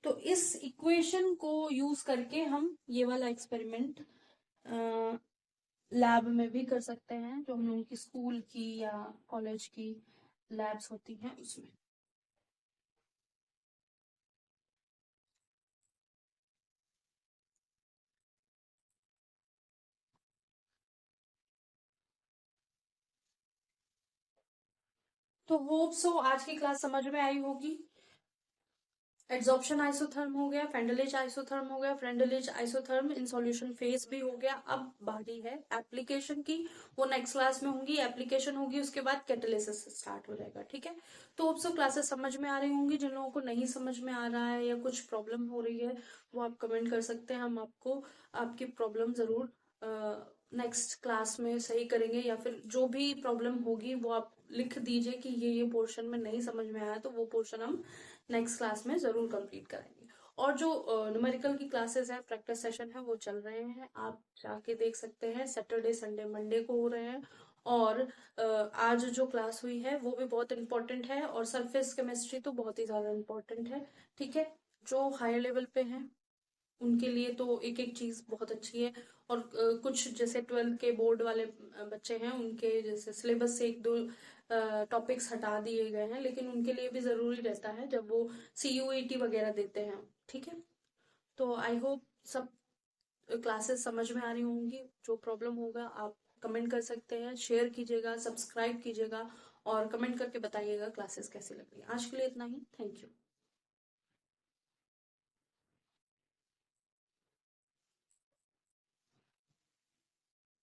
तो इस इक्वेशन को यूज करके हम ये वाला एक्सपेरिमेंट लैब में भी कर सकते हैं, जो हम लोगों की स्कूल की या कॉलेज की लैब्स होती हैं उसमें। तो होप सो आज की क्लास समझ में आई होगी। एड्सॉर्प्शन आइसोथर्म हो गया, फ्रेंडलिश आइसोथर्म हो गया, फ्रेंडलिश आइसोथर्म इन सॉल्यूशन फेज भी हो गया। अब बारी है एप्लीकेशन की, वो नेक्स्ट क्लास में होंगी, एप्लीकेशन होगी, उसके बाद कैटालिसिस स्टार्ट हो जाएगा, ठीक है। तो अब सब क्लासेस समझ में आ रही होंगी। जिन लोगों को नहीं समझ में आ रहा है या कुछ प्रॉब्लम हो रही है, वो आप कमेंट कर सकते हैं, हम आपको आपकी प्रॉब्लम जरूर नेक्स्ट क्लास में सही करेंगे, या फिर जो भी प्रॉब्लम होगी वो आप लिख दीजिए कि ये पोर्शन में नहीं समझ में आया, तो वो पोर्शन हम नेक्स्ट क्लास में जरूर कंप्लीट करेंगे। और जो न्यूमेरिकल की क्लासेस है, प्रैक्टिस सेशन है, वो चल रहे हैं, आप जाके देख सकते हैं, सैटरडे संडे मंडे को हो रहे हैं। और आज जो क्लास हुई है वो भी बहुत इंपॉर्टेंट है, और सरफेस केमिस्ट्री तो बहुत ही ज्यादा इंपॉर्टेंट है, ठीक है। जो हायर लेवल पे हैं उनके लिए तो एक एक चीज बहुत अच्छी है, और कुछ जैसे 12th के बोर्ड वाले बच्चे हैं, उनके जैसे सिलेबस से 1-2 टॉपिक्स हटा दिए गए हैं, लेकिन उनके लिए भी जरूरी रहता है जब वो CUET वगैरह देते हैं, ठीक है। तो आई होप सब क्लासेस समझ में आ रही होंगी। जो प्रॉब्लम होगा आप कमेंट कर सकते हैं, शेयर कीजिएगा, सब्सक्राइब कीजिएगा, और कमेंट करके बताइएगा क्लासेस कैसी लग रही है। आज के लिए इतना ही, थैंक यू।